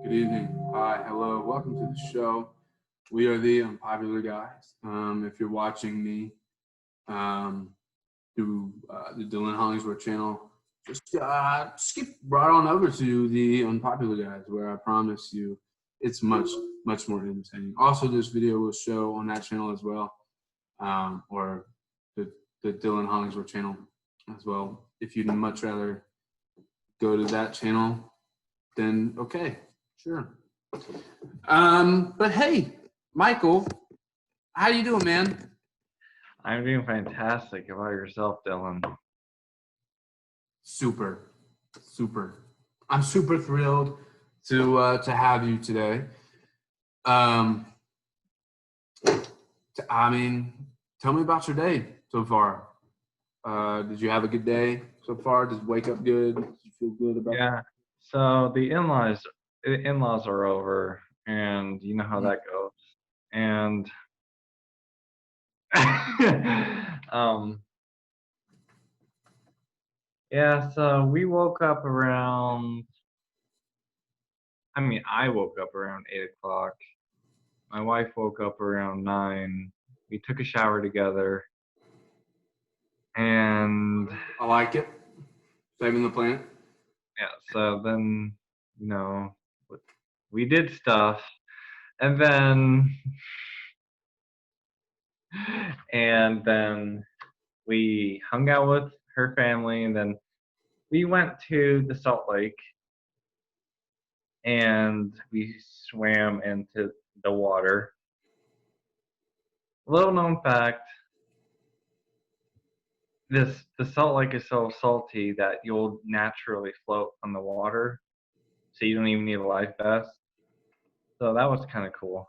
Good evening. Hi, hello. Welcome to the show. We are the Unpopular Guys. If you're watching me through the Dylan Hollingsworth channel, just skip right on over to the Unpopular Guys, where I promise you it's much more entertaining. Also, this video will show on that channel as well, or the Dylan Hollingsworth channel as well. If you'd much rather go to that channel, then okay, sure. But hey, Michael, how you doing, man? I'm doing fantastic. How about yourself, Dylan? Super. I'm super thrilled to have you today. I mean, tell me about your day so far. Did you have a good day so far? Did you wake up good? Did you feel good about? Yeah. So the in-laws are over, and you know how that goes. And yeah. So we woke up around. I woke up around 8 o'clock. My wife woke up around 9. We took a shower together, and I like it. Saving the planet. yeah. So then, you know, we did stuff, and then. And then we hung out with her family, and then we went to the Salt Lake and we swam into the water. Little known fact, the Salt Lake is so salty that you'll naturally float on the water, so you don't even need a life vest. So that was kind of cool.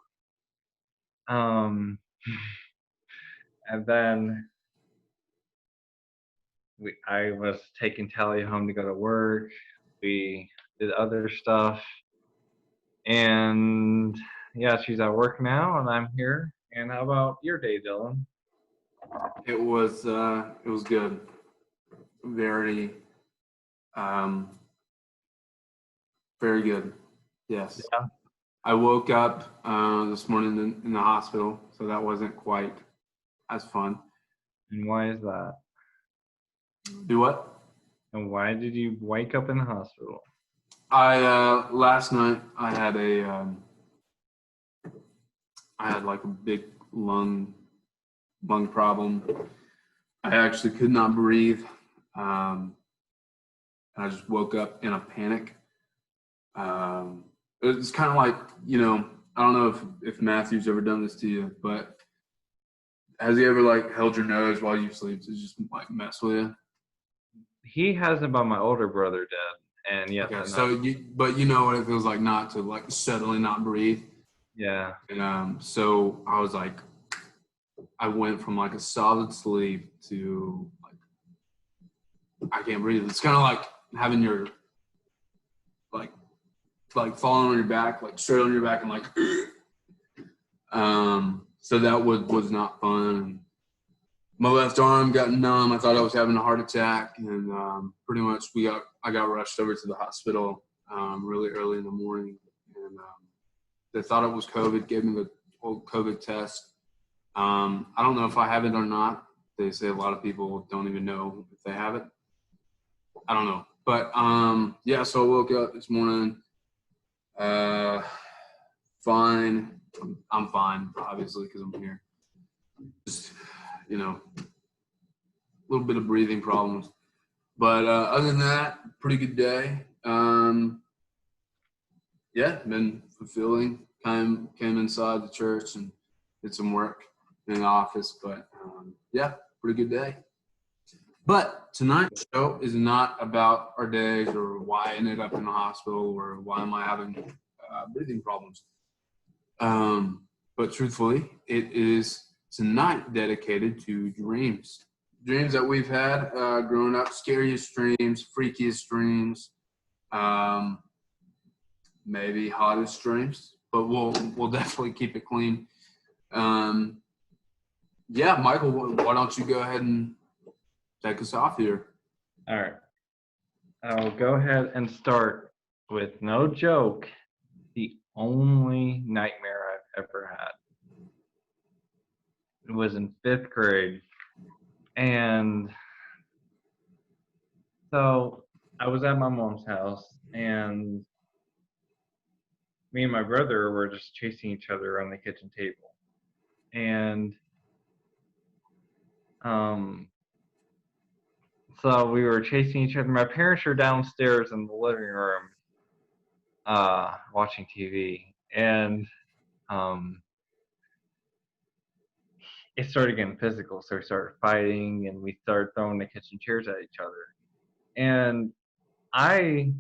And then I was taking Talia home to go to work. We did other stuff. And yeah, she's at work now, and I'm here. And how about your day, Dylan? It was good. Very very good. Yes. Yeah. I woke up this morning in the hospital, so that wasn't quite as fun. And why is that? Do what? And why did you wake up in the hospital? I last night I had like a big lung problem. I actually could not breathe. I just woke up in a panic. It's kind of like, I don't know if Matthew's ever done this to you, but has he ever like held your nose while you sleep to just like mess with you? He hasn't, but my older brother did. And yes, Okay, so but you know what it feels like not to like suddenly not breathe. yeah. And so I was like, I went from like a solid sleep to like I can't breathe. It's kind of like having your like falling on your back, like straight on your back, and like so that was not fun. My left arm got numb. I thought I was having a heart attack, and pretty much I got rushed over to the hospital really early in the morning, and they thought it was COVID. Gave me the old COVID test. I don't know if I have it or not. They say a lot of people don't even know if they have it. I don't know, but yeah. So I woke up this morning. Fine. I'm fine, obviously, because I'm here. Just, a little bit of breathing problems. But other than that, pretty good day. Yeah, been fulfilling. Came inside the church and did some work in the office. But yeah, pretty good day. But tonight's show is not about our days or why I ended up in the hospital or why am I having breathing problems. But truthfully, it is tonight dedicated to dreams. Dreams that we've had growing up, scariest dreams, freakiest dreams, maybe hottest dreams, but we'll definitely keep it clean. Yeah, Michael, why don't you go ahead and take us off here? All right. I'll go ahead and start with no joke. only nightmare I've ever had. It was in 5th grade. And so I was at my mom's house, and me and my brother were just chasing each other around the kitchen table. And so we were chasing each other. My parents were downstairs in the living room watching TV. And it started getting physical. So we started fighting, and we started throwing the kitchen chairs at each other. And I,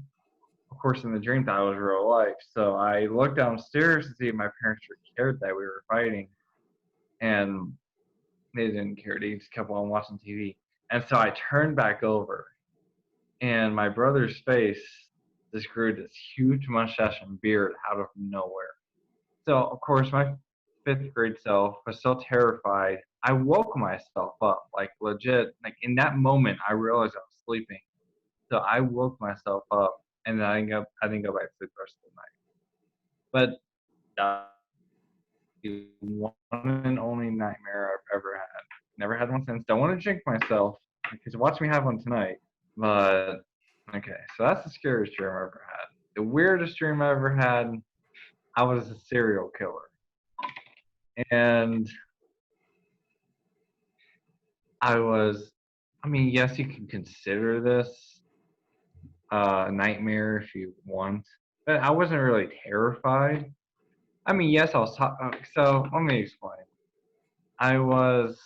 of course, in the dream thought it was real life. So I looked downstairs to see if my parents cared that we were fighting. And they didn't care. They just kept on watching TV. And so I turned back over, and my brother's face just grew this huge mustache and beard out of nowhere. So, of course, my 5th grade self was so terrified. I woke myself up, like legit. Like in that moment, I realized I was sleeping. So I woke myself up, and then I didn't go back to sleep the rest of the night. But the one and only nightmare I've ever had. Never had one since. Don't want to jinx myself, because watch me have one tonight. But okay, so that's the scariest dream I ever had. The weirdest dream I ever had, I was a serial killer. And I mean, yes, you can consider this a nightmare if you want, but I wasn't really terrified. I mean, yes, so let me explain. I was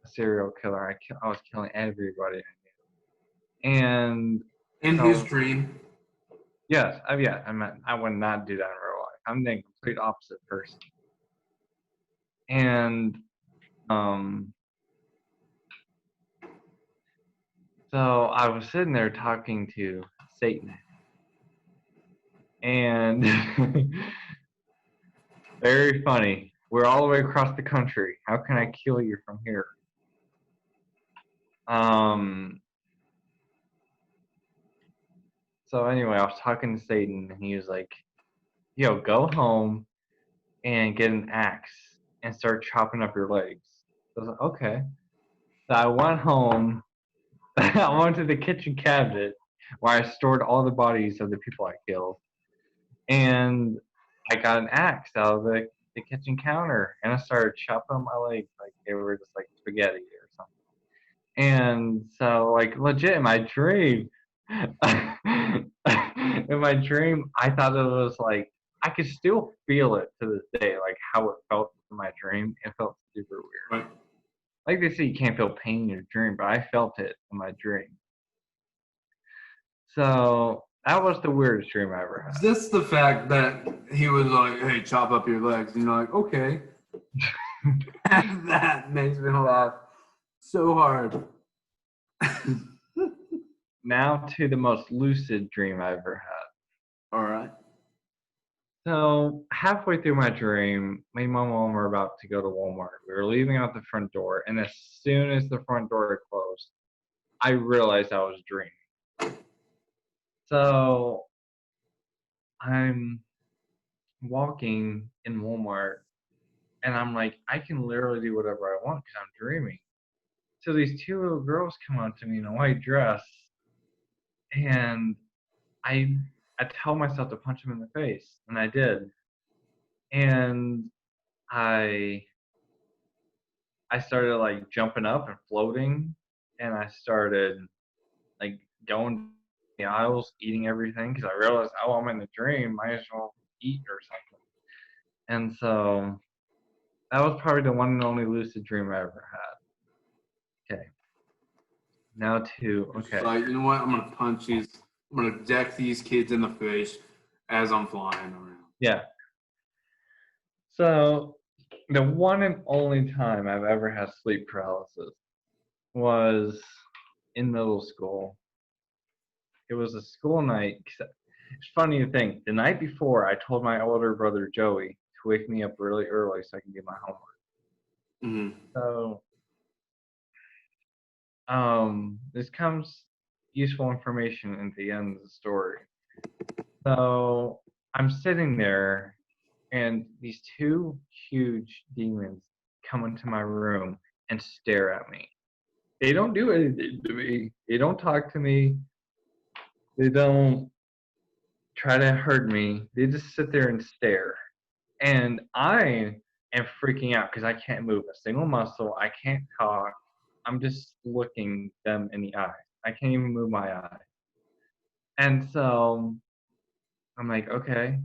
a serial killer. I was killing everybody I knew. And In so, his dream. yes, I would not do that in real life. I'm the complete opposite person. And so I was sitting there talking to Satan, and very funny. We're all the way across the country. How can I kill you from here? So anyway, I was talking to Satan, and he was like, "Yo, go home and get an axe and start chopping up your legs." So I was like, "Okay." So I went home. I went to the kitchen cabinet where I stored all the bodies of the people I killed, and I got an axe out of the kitchen counter, and I started chopping my legs like they were just like spaghetti or something. And so, like, legit, in my dream, I thought it was like, I could still feel it to this day, like how it felt in my dream. It felt super weird. Right. Like they say, you can't feel pain in your dream, but I felt it in my dream. So that was the weirdest dream I ever had. Just the fact that he was like, "Hey, chop up your legs," and you're like, "Okay." That makes me laugh so hard. Now to the most lucid dream I ever had. All right. So halfway through my dream, me and my mom were about to go to Walmart. We were leaving out the front door, and as soon as the front door closed, I realized I was dreaming. So I'm walking in Walmart, and I'm like, I can literally do whatever I want because I'm dreaming. So these 2 little girls come up to me in a white dress, and I tell myself to punch them in the face, and I did. And I started like jumping up and floating, and I started like going the aisles, eating everything because I realized, oh, I'm in a dream, might as well eat or something. And so that was probably the one and only lucid dream I ever had. Okay. Now It's like, you know what? I'm gonna punch these. I'm gonna deck these kids in the face as I'm flying around. Yeah. So the one and only time I've ever had sleep paralysis was in middle school. It was a school night. It's funny to think. The night before, I told my older brother Joey to wake me up really early so I can do my homework. Mm-hmm. So, this comes useful information at the end of the story. So I'm sitting there, and these two huge demons come into my room and stare at me. They don't do anything to me. They don't talk to me. They don't try to hurt me. They just sit there and stare. And I am freaking out because I can't move a single muscle. I can't talk. I'm just looking them in the eye. I can't even move my eye. And so I'm like, okay.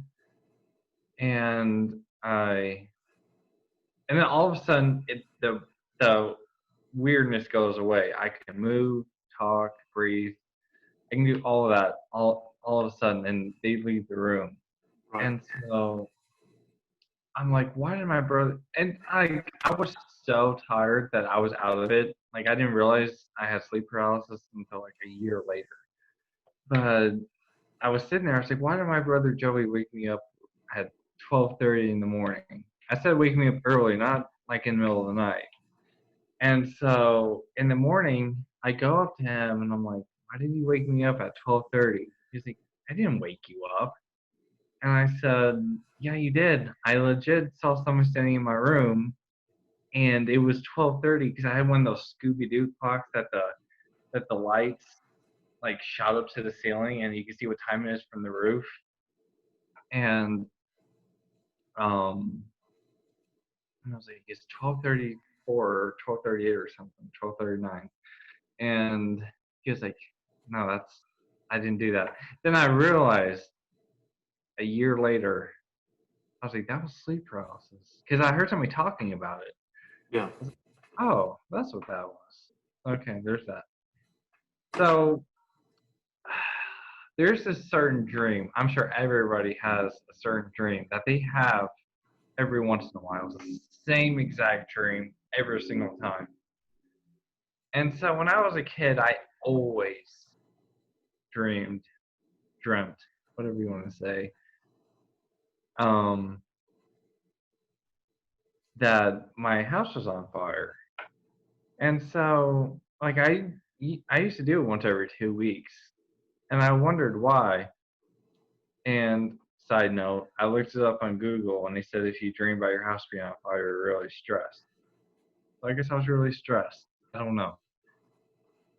And then all of a sudden, the weirdness goes away. I can move, talk, breathe. I can do all of that all of a sudden, and they leave the room. Right. And so I'm like, why did my brother? And I was so tired that I was out of it. Like I didn't realize I had sleep paralysis until like a year later. But I was sitting there. I was like, why did my brother Joey wake me up at 12:30 in the morning? I said wake me up early, not like in the middle of the night. And so in the morning, I go up to him and I'm like, why did you wake me up at 12:30? He's like, I didn't wake you up. And I said, yeah, you did. I legit saw someone standing in my room, and it was 12:30 because I had one of those Scooby-Doo clocks that the lights like shot up to the ceiling, and you can see what time it is from the roof. And I was like, it's 12:34 or 12:38 or something, 12:39. And he was like, no, I didn't do that. Then I realized a year later, I was like, that was sleep paralysis. Because I heard somebody talking about it. Yeah. Oh, that's what that was. Okay, there's that. So there's this certain dream. I'm sure everybody has a certain dream that they have every once in a while. It's the same exact dream every single time. And so when I was a kid, I always dreamt, whatever you want to say, that my house was on fire. And so, like, I used to do it once every 2 weeks, and I wondered why. And side note, I looked it up on Google, and they said if you dream about your house being on fire, you're really stressed. So I guess I was really stressed. I don't know.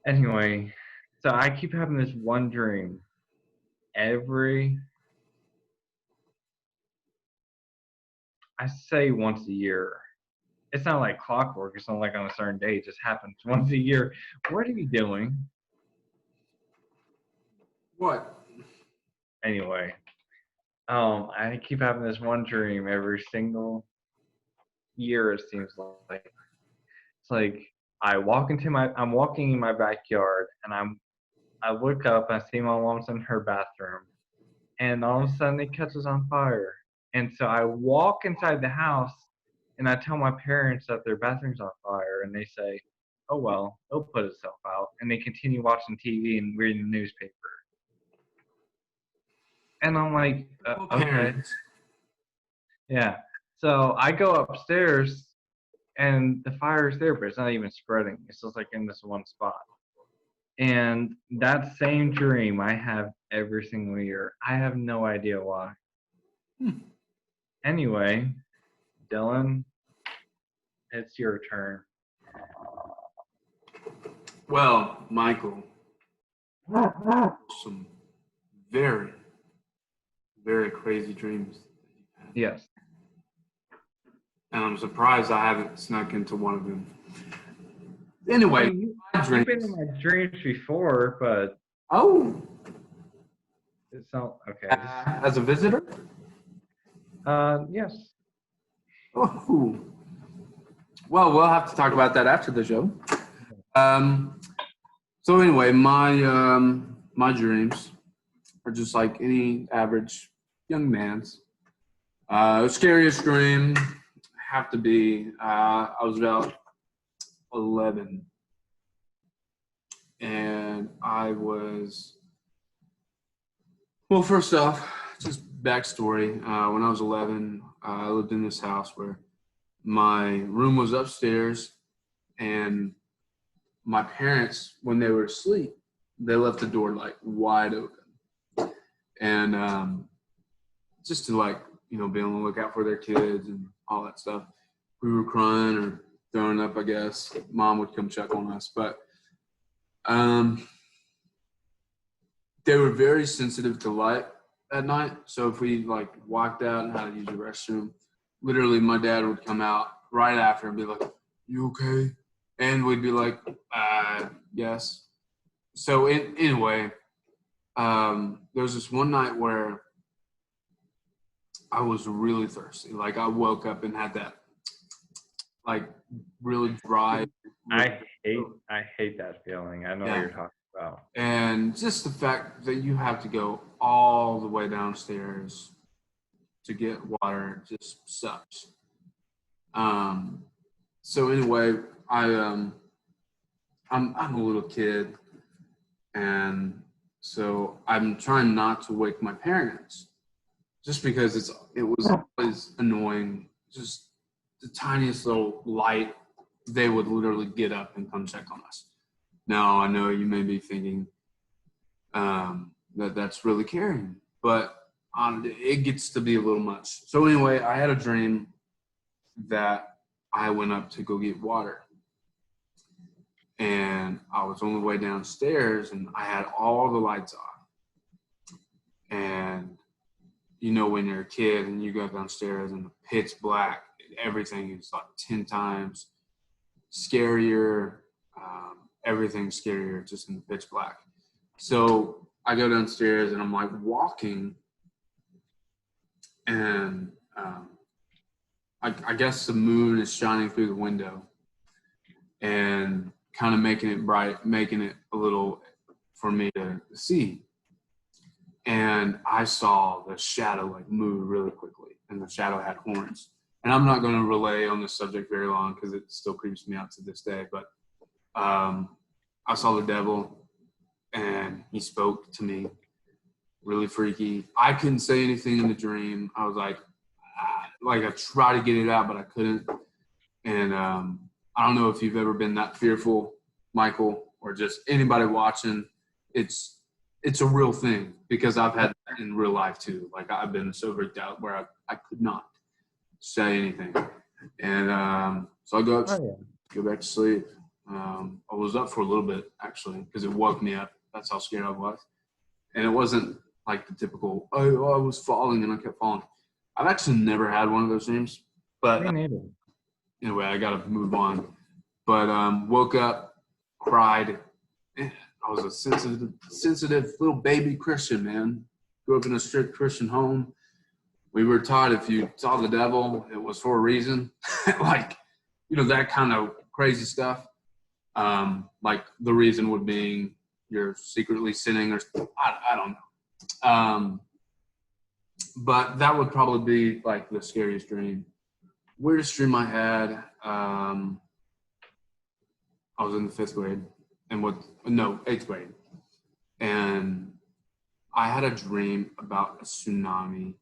Anyway, so I keep having this one dream I say once a year. It's not like clockwork. It's not like on a certain day. It just happens once a year. What are you doing? What? Anyway, I keep having this one dream every single year. It seems like it's like I'm walking in my backyard, and I look up and I see my mom's in her bathroom, and all of a sudden it catches on fire. And so I walk inside the house, and I tell my parents that their bathroom's on fire, and they say, "Oh well, it'll put itself out," and they continue watching TV and reading the newspaper. And I'm like, okay, yeah. So I go upstairs, and the fire's there, but it's not even spreading. It's just like in this one spot. And that same dream I have every single year. I have no idea why. Anyway, Dylan, it's your turn. Well, Michael, some very, very crazy dreams that you've had. Yes. And I'm surprised I haven't snuck into one of them. Anyway, you've been in my dreams before, but it's not okay. As a visitor? Yes. Oh, well, we'll have to talk about that after the show. So anyway, my dreams are just like any average young man's. Scariest dream have to be I was about 11, and I was, well, first off, just backstory. When I was 11, I lived in this house where my room was upstairs, and my parents, when they were asleep, they left the door like wide open, and just to like being on the lookout for their kids and all that stuff. We were crying or throwing up, I guess. Mom would come check on us. But they were very sensitive to light at night. So if we like walked out and had to use the restroom, literally my dad would come out right after and be like, "You okay?" And we'd be like, yes. So anyway, there was this one night where I was really thirsty. Like I woke up and had that like really dry. I hate that feeling. I know what you're talking about. And just the fact that you have to go all the way downstairs to get water just sucks. So anyway, I'm a little kid, and so I'm trying not to wake my parents, just because it was always annoying. Just the tiniest little light, they would literally get up and come check on us. Now I know you may be thinking that's really caring, but it gets to be a little much. So anyway, I had a dream that I went up to go get water. And I was on the way downstairs and I had all the lights on. And when you're a kid and you go downstairs and the pitch black, everything is like 10 times scarier. Everything's scarier just in the pitch black. So I go downstairs and I'm like walking, and I guess the moon is shining through the window and kind of making it bright, making it a little for me to see. And I saw the shadow like move really quickly, and the shadow had horns. And I'm not going to relay on this subject very long because it still creeps me out to this day. But I saw the devil, and he spoke to me, really freaky. I couldn't say anything in the dream. I was like I tried to get it out, but I couldn't. And I don't know if you've ever been that fearful, Michael, or just anybody watching. It's a real thing, because I've had that in real life too. Like I've been so freaked out where I could not say anything. And so I go back to sleep. I was up for a little bit actually, because it woke me up. That's how scared I was. And it wasn't like the typical, I was falling and I kept falling. I've actually never had one of those dreams, but anyway, I got to move on. But woke up, cried. I was a sensitive little baby Christian, man. Grew up in a strict Christian home. We were taught if you saw the devil, it was for a reason. Like, that kind of crazy stuff. Like the reason would be you're secretly sinning, or I don't know. But that would probably be like the scariest dream. Weirdest dream I had, I was in the 5th grade and 8th grade. And I had a dream about a tsunami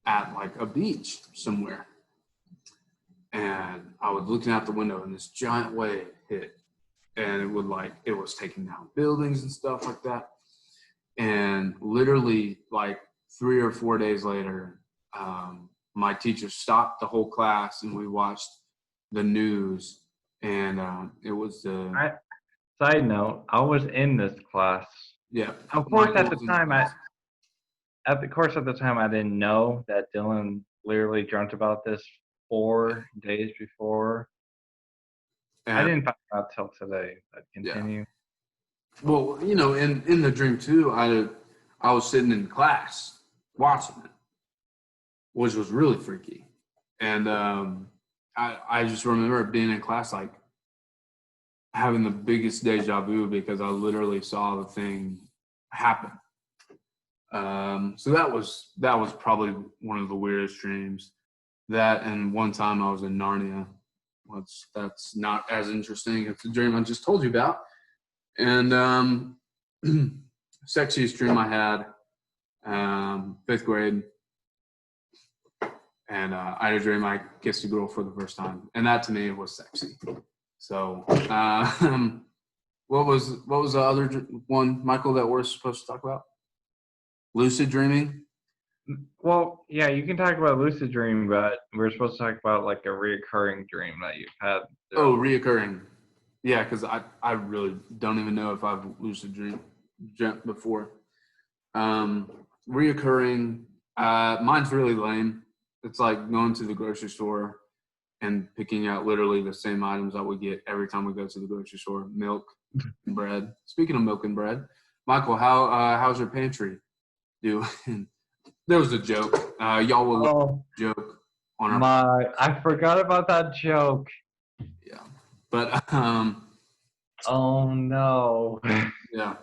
at like a beach somewhere. And I was looking out the window and this giant wave hit, and it was taking down buildings and stuff like that. And literally like 3 or 4 days later, my teacher stopped the whole class and we watched the news, and it was the side note, I was in this class. Yeah. Of course, at the time I didn't know that Dylan literally dreamt about this 4 days before. And I didn't find out till today. But continue. Yeah. Well, in the dream too, I was sitting in class watching it, which was really freaky. And I just remember being in class like having the biggest deja vu, because I literally saw the thing happen. So that was probably one of the weirdest dreams. That, and one time I was in Narnia. That's not as interesting as the dream I just told you about. And sexiest dream I had, 5th grade. And I had a dream I kissed a girl for the first time, and that to me was sexy. So, what was the other one, Michael, that we're supposed to talk about? Lucid dreaming? Well, yeah, you can talk about lucid dream, but we're supposed to talk about like a reoccurring dream that you've had. Oh, reoccurring. Yeah, because I really don't even know if I've lucid dreamt before. Reoccurring. Mine's really lame. It's like going to the grocery store and picking out literally the same items that we get every time we go to the grocery store: milk and bread. Speaking of milk and bread, Michael, how's your pantry doing? There was a joke. Y'all will Oh, joke on our I forgot about that joke. yeah, but Oh no. yeah,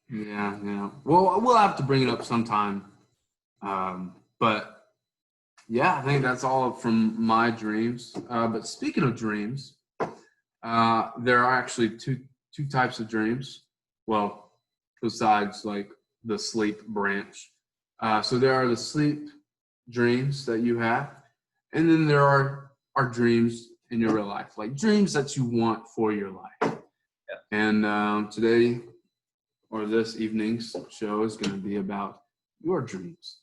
yeah. Well, we'll have to bring it up sometime. But yeah, I think that's all from my dreams. But speaking of dreams, there are actually two types of dreams. Well, besides like the sleep branch. So there are the sleep dreams that you have, and then there are dreams in your real life, like dreams that you want for your life. Yeah. And today, or this evening's show, is going to be about your dreams.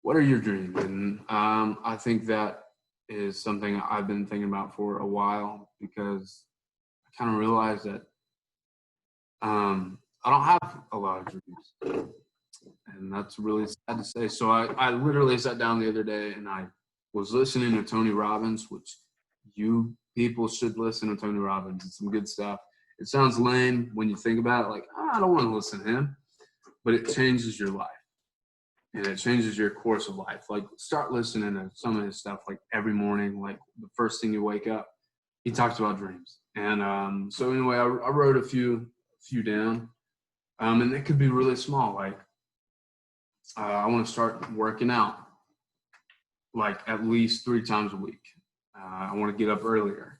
What are your dreams? And I think that is something I've been thinking about for a while, because I kind of realized that I don't have a lot of dreams. And that's really sad to say. So I literally sat down the other day and I was listening to Tony Robbins, which you people should listen to Tony Robbins. It's some good stuff. It sounds lame when you think about it, like, I don't want to listen to him, but it changes your life. And it changes your course of life. Like, start listening to some of his stuff, like every morning, like the first thing you wake up, he talks about dreams. And so anyway, I wrote a few down. And it could be really small, like, I want to start working out like at least 3 times a week. I want to get up earlier.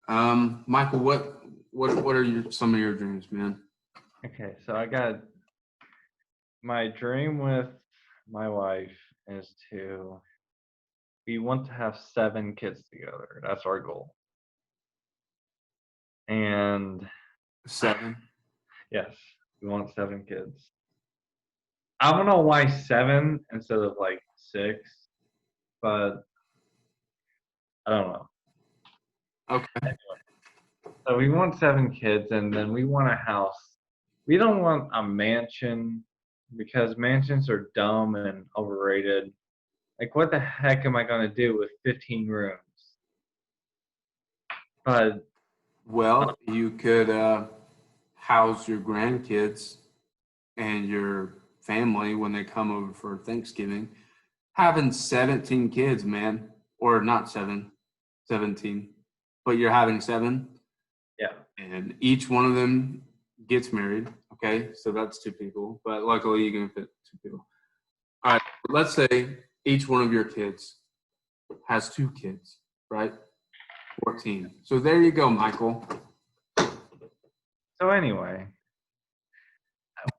Michael, what are some of your dreams, man? Okay, so I got my dream with my wife is we want to have 7 kids together. That's our goal. And 7? yes, we want 7 kids. I don't know why 7 instead of like 6, but I don't know. Okay. So we want 7 kids, and then we want a house. We don't want a mansion because mansions are dumb and overrated. Like, what the heck am I going to do with 15 rooms? But Well, you could house your grandkids and your family when they come over for Thanksgiving. Having 17 kids, man, or not 17, but you're having 7. yeah, And each one of them gets married. Okay, so that's 2 people, but luckily you can fit 2 people. All right, let's say each one of your kids has 2 kids, right? 14. So there you go, Michael. so anyway,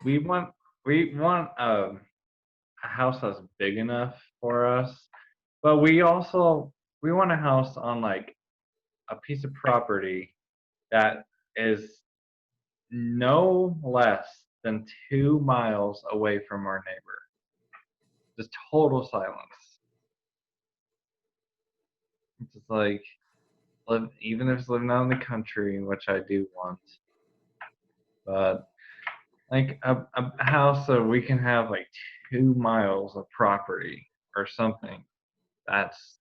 we want a house that's big enough for us, but we want a house on like a piece of property that is no less than 2 miles away from our neighbor. Just total silence. It's just like even if it's living out in the country, which I do want, but like a house so we can have like 2 miles of property or something. That's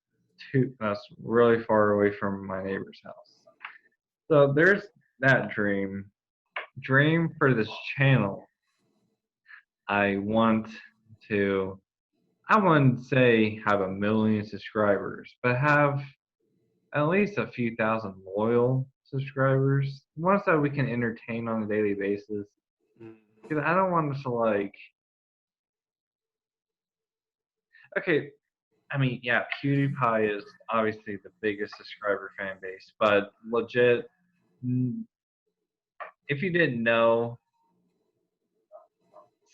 that's really far away from my neighbor's house. So there's that dream. Dream for this channel. I want to, I wouldn't say have 1 million subscribers, but have at least a few thousand loyal subscribers. Ones that we can entertain on a daily basis. Because I don't want us to like, okay, I mean, yeah, PewDiePie is obviously the biggest subscriber fan base, but legit, if you didn't know,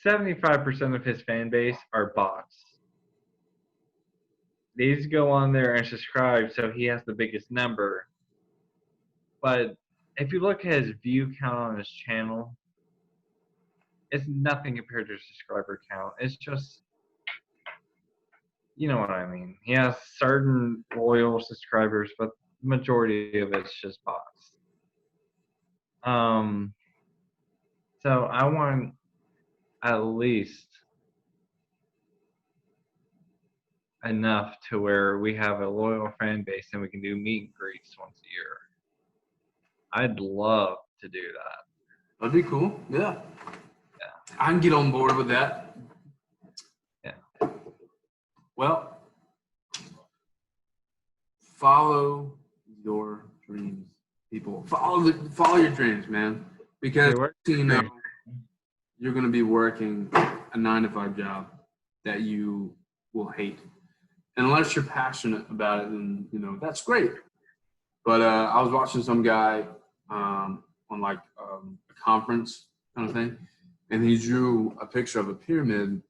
75% of his fan base are bots. These go on there and subscribe, so he has the biggest number. But if you look at his view count on his channel, it's nothing compared to his subscriber count. It's just you know what I mean. He has certain loyal subscribers, but the majority of it's just bots. So I want at least enough to where we have a loyal fan base and we can do meet and greets once a year. I'd love to do that. That'd be cool. Yeah. Yeah. I can get on board with that. Yeah. Well, follow your dreams, people. Follow your dreams, man. Because you know you're going to be working a 9-to-5 job that you will hate. And unless you're passionate about it, then that's great. But I was watching some guy on like a conference kind of thing, and he drew a picture of a pyramid.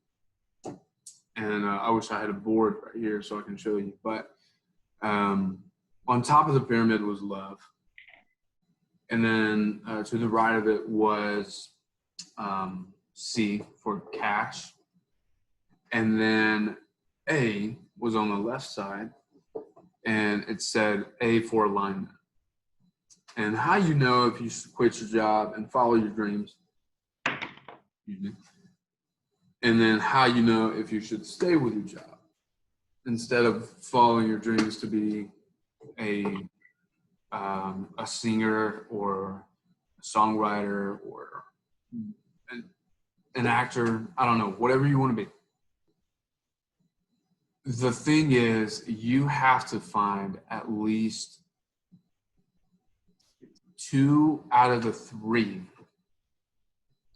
And I wish I had a board right here so I can show you. But on top of the pyramid was love, and then to the right of it was C for cash, and then A was on the left side, and it said A for alignment. And how you know if you should quit your job and follow your dreams, and then how you know if you should stay with your job instead of following your dreams to be a singer or a songwriter or an actor, I don't know, whatever you want to be. The thing is, you have to find at least 2 out of the 3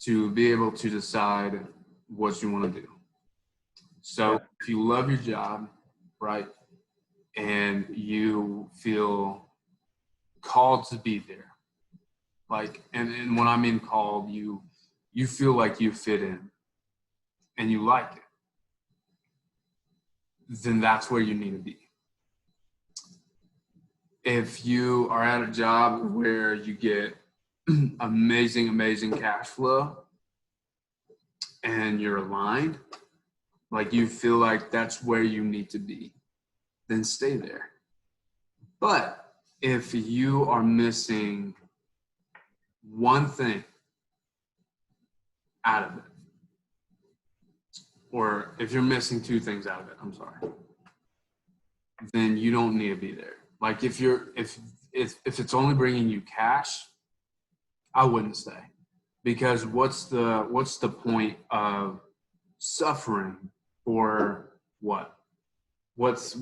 to be able to decide what you want to do. So if you love your job, right, and you feel called to be there, like, and when I mean called, you feel like you fit in and you like it, then that's where you need to be. If you are at a job where you get amazing cash flow and you're aligned, like you feel like that's where you need to be, then stay there. But if you are missing one thing out of it, or if you're missing 2 things out of it, I'm sorry, then you don't need to be there. Like if it's only bringing you cash, I wouldn't stay, because what's the point of suffering for what? What's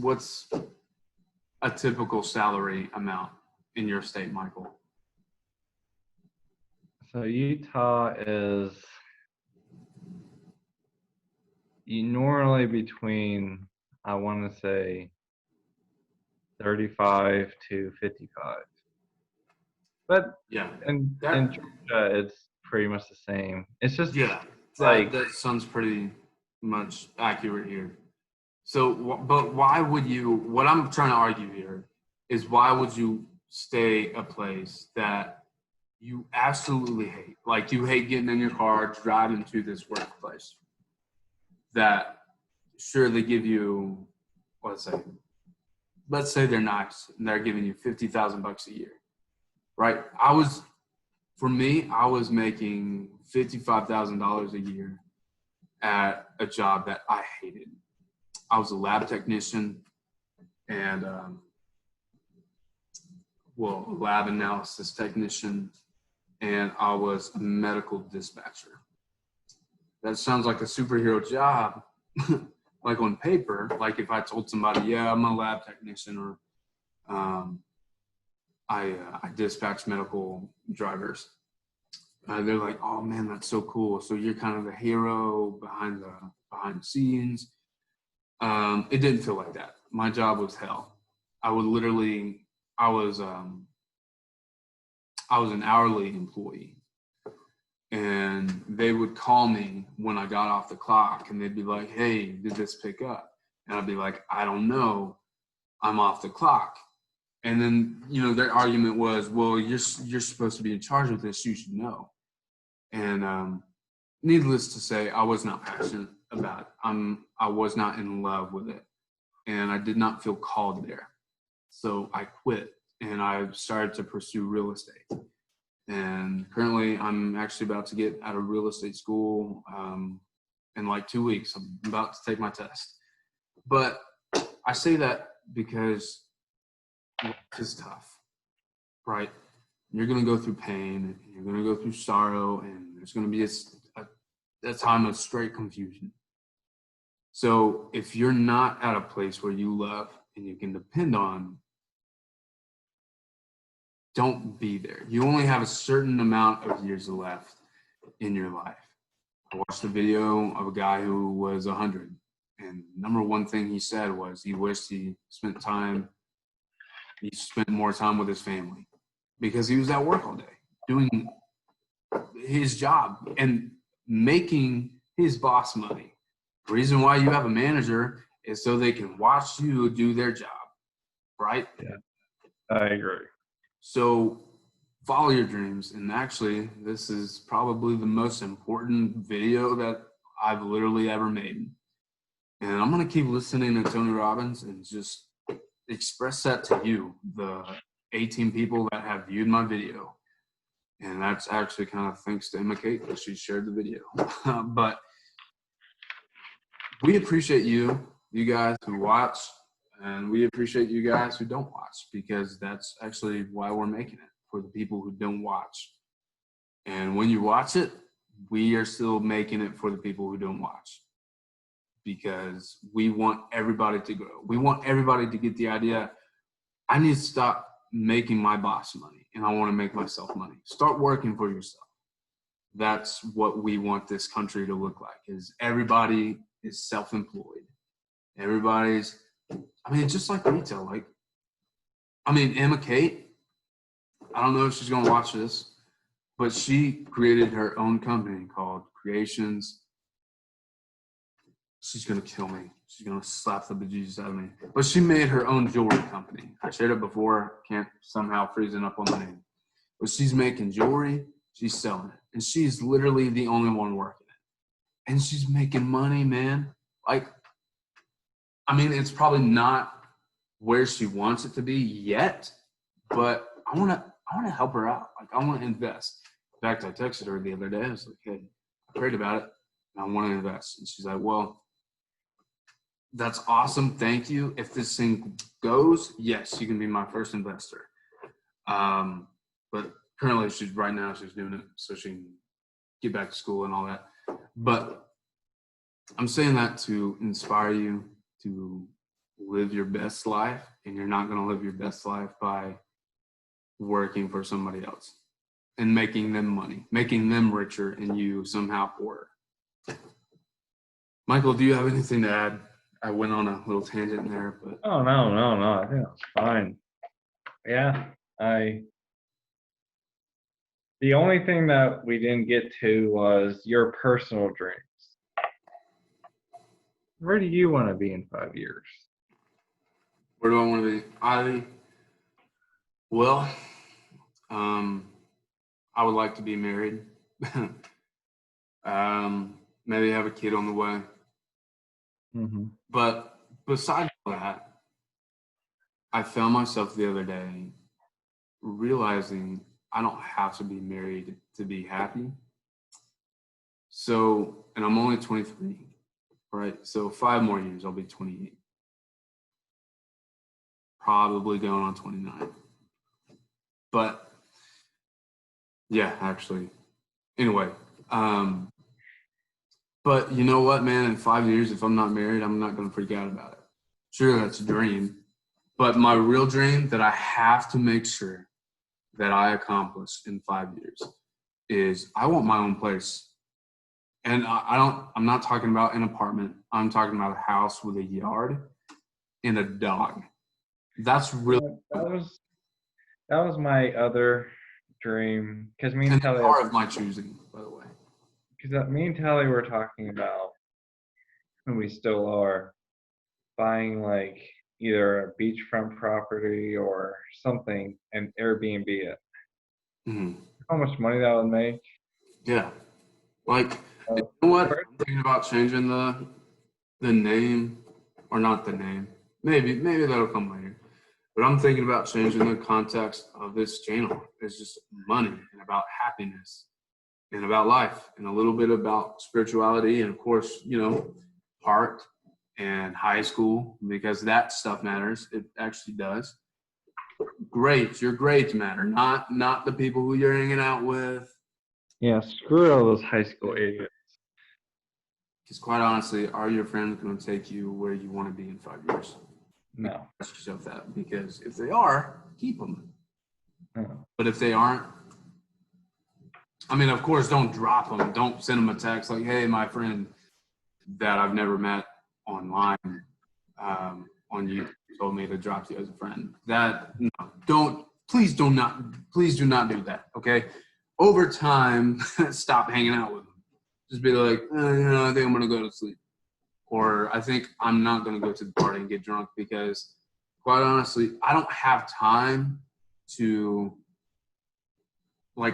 a typical salary amount in your state, Michael? So Utah is normally between, I want to say, 35 to 55. But yeah, in Georgia, it's pretty much the same. It's just that sounds pretty much accurate here. So, but why would you? What I'm trying to argue here is, why would you stay a place that you absolutely hate? Like, you hate getting in your car, driving to this workplace. That sure, they give you, let's say they're nice and they're giving you $50,000 a year, right? I was making $55,000 a year at a job that I hated. I was a lab technician and a lab analysis technician, and I was a medical dispatcher. That sounds like a superhero job, like on paper. Like if I told somebody, yeah, I'm a lab technician, or I dispatch medical drivers. They're like, oh man, that's so cool. So you're kind of the hero behind the scenes. It didn't feel like that. My job was hell. I was an hourly employee, and they would call me when I got off the clock, and they'd be like, hey, did this pick up? And I'd be like, I don't know, I'm off the clock. And then, their argument was, well, you're supposed to be in charge of this, you should know. And needless to say, I was not passionate about it. I was not in love with it. and I did not feel called there. So I quit and I started to pursue real estate. And currently I'm actually about to get out of real estate school in like 2 weeks. I'm about to take my test. But I say that because life is tough, right? You're going to go through pain, and you're going to go through sorrow, and there's going to be a time of straight confusion. So if you're not at a place where you love and you can depend on, don't be there. You only have a certain amount of years left in your life. I watched a video of a guy who was 100, and number one thing he said was he wished he spent more time with his family, because he was at work all day doing his job and making his boss money. The reason why you have a manager is so they can watch you do their job, right? Yeah, I agree. So follow your dreams. And actually, this is probably the most important video that I've literally ever made. And I'm going to keep listening to Tony Robbins and just express that to you, the 18 people that have viewed my video. And that's actually kind of thanks to Emma Kate that she shared the video. But we appreciate you guys who watch, and we appreciate you guys who don't watch, because that's actually why we're making it, for the people who don't watch. And when you watch it, we are still making it for the people who don't watch, because we want everybody to grow. We want everybody to get the idea, I need to stop making my boss money and I want to make myself money. Start working for yourself. That's what we want this country to look like, is everybody is self-employed. Everybody's, just like retail. Emma Kate, I don't know if she's going to watch this, but she created her own company called Creations. She's going to kill me. She's going to slap the bejesus out of me. But she made her own jewelry company. I shared it before. Can't somehow freeze it up on the name. But she's making jewelry. She's selling it. And she's literally the only one working it. And she's making money, man. It's probably not where she wants it to be yet, but I want to help her out. I want to invest. In fact, I texted her the other day. I was like, hey, I prayed about it, and I want to invest. And she's like, well, that's awesome. Thank you. If this thing goes, yes, you can be my first investor. But currently she's doing it so she can get back to school and all that. But I'm saying that to inspire you to live your best life, and you're not going to live your best life by working for somebody else and making them money, making them richer and you somehow poorer. Michael, do you have anything to add? I went on a little tangent there, but Oh, no. I think that's fine. Yeah, the only thing that we didn't get to was your personal dreams. Where do you want to be in 5 years? Where do I want to be? I would like to be married. Maybe have a kid on the way. Mm-hmm. But besides that, I found myself the other day realizing I don't have to be married to be happy. So, and I'm only 23, right? So 5 more years, I'll be 28. Probably going on 29. But yeah, actually. Anyway, but you know what, man? In 5 years, if I'm not married, I'm not going to freak out about it. Sure, that's a dream. But my real dream that I have to make sure that I accomplish in 5 years is I want my own place. And I'm not talking about an apartment. I'm talking about a house with a yard and a dog. That's really that was my other dream, because me and and Telly car of my choosing, by the way. Because me and Telly were talking about, and we still are, buying either a beachfront property or something and Airbnb it. Mm-hmm. How much money that would make? Yeah. You know what? I'm thinking about changing the name, or not the name. Maybe that'll come later. But I'm thinking about changing the context of this channel. It's just money and about happiness and about life and a little bit about spirituality and, of course, heart and high school, because that stuff matters. It actually does. Your grades matter, not the people who you're hanging out with. Yeah, screw all those high school idiots. Because quite honestly, are your friends going to take you where you want to be in 5 years? No. Ask yourself that, because if they are, keep them. No. But if they aren't, I mean, of course, don't drop them. Don't send them a text like, "Hey, my friend that I've never met online on you told me to drop you as a friend." Please do not do that. Okay, over time, stop hanging out with them. Just be like, I think I'm gonna go to sleep, or I think I'm not gonna go to the party and get drunk, because, quite honestly, I don't have time to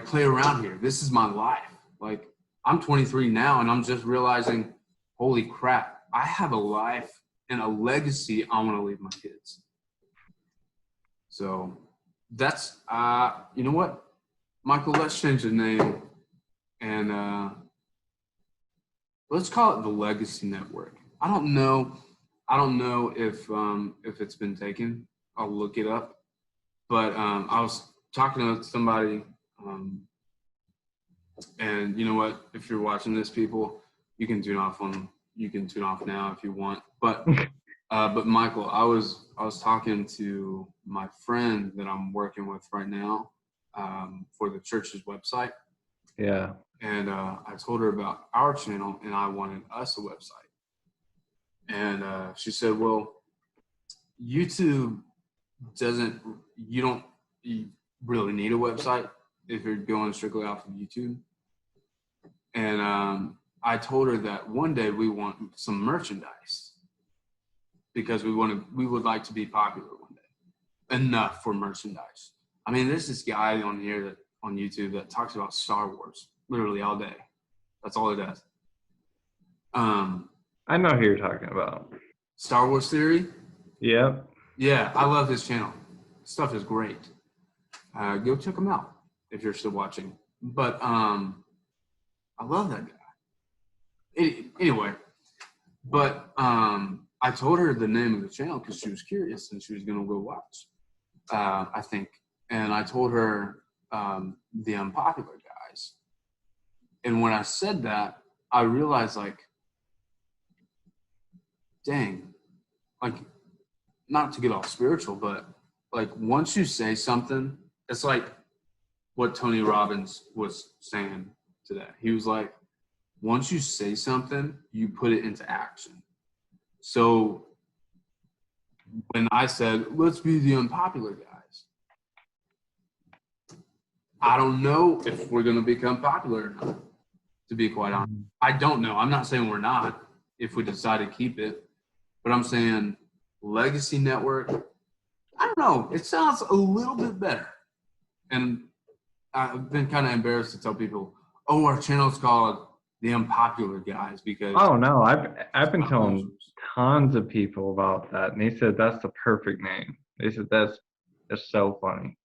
play around here. This is my life. Like, I'm 23 now, and I'm just realizing, holy crap, I have a life and a legacy I want to leave my kids. So that's, you know what, Michael, let's change the name and let's call it the Legacy Network. I don't know if it's been taken. I'll look it up. But I was talking to somebody, and you know what? If you're watching this, people, you can tune off now if you want. But Michael, I was talking to my friend that I'm working with right now for the church's website. Yeah. And I told her about our channel, and I wanted us a website. And she said, "Well, YouTube you don't really need a website if you're going strictly off of YouTube." And I told her that one day we want some merchandise, because we would like to be popular one day, enough for merchandise. I mean, there's this guy on here on YouTube that talks about Star Wars literally all day. That's all he does. I know who you're talking about. Star Wars Theory? Yep. Yeah, I love his channel. Stuff is great. Go check him out if you're still watching. But I love that guy. Anyway, but I told her the name of the channel because she was curious and she was going to go watch, I think. And I told her the Unpopular Guys. And when I said that, I realized, dang, not to get all spiritual, but once you say something, it's like what Tony Robbins was saying today. He was like, once you say something, you put it into action. So when I said, let's be the Unpopular Guys, I don't know if we're going to become popular or not, to be quite honest. I don't know. I'm not saying we're not if we decide to keep it, but I'm saying Legacy Network, I don't know. It sounds a little bit better. And I've been kind of embarrassed to tell people, oh, our channel's called The Unpopular Guys, because... Oh, no. I've been telling tons of people about that, and they said that's the perfect name. They said that's so funny.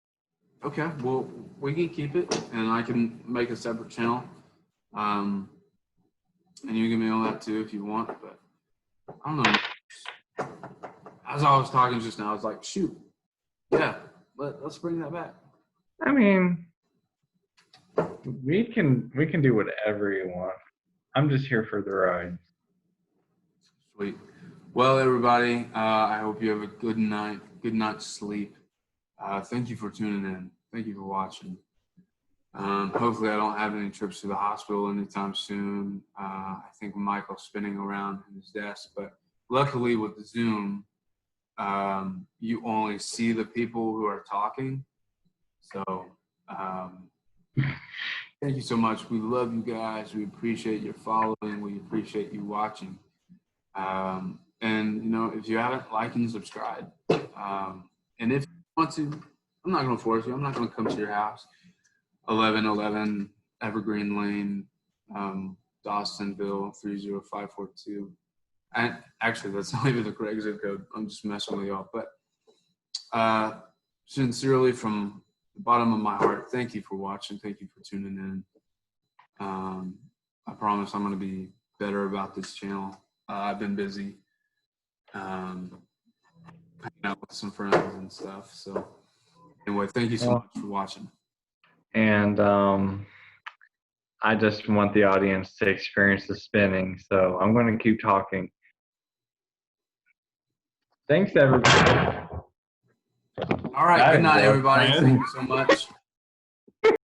Okay, well, we can keep it, and I can make a separate channel. And you can mail that too if you want, but I don't know. As I was talking just now, I was like, shoot, yeah, let's bring that back. I mean, we can do whatever you want. I'm just here for the ride. Sweet. Well, everybody, I hope you have a good night's sleep. Thank you for tuning in. Thank you for watching. Hopefully I don't have any trips to the hospital anytime soon. I think Michael's spinning around in his desk, but luckily with the Zoom, you only see the people who are talking. So thank you so much. We love you guys. We appreciate your following. We appreciate you watching. And if you haven't, like and subscribe. And if you want to, I'm not going to force you. I'm not going to come to your house. 1111 Evergreen Lane, Dawsonville 30542. And actually, that's not even the correct zip code. I'm just messing with y'all. But sincerely, from the bottom of my heart, thank you for watching. Thank you for tuning in. I promise I'm going to be better about this channel. I've been busy hanging out with some friends and stuff. So anyway, thank you so much for watching. And I just want the audience to experience the spinning, so I'm going to keep talking. Thanks, everybody. All right. Good night, everybody. Thank you so much.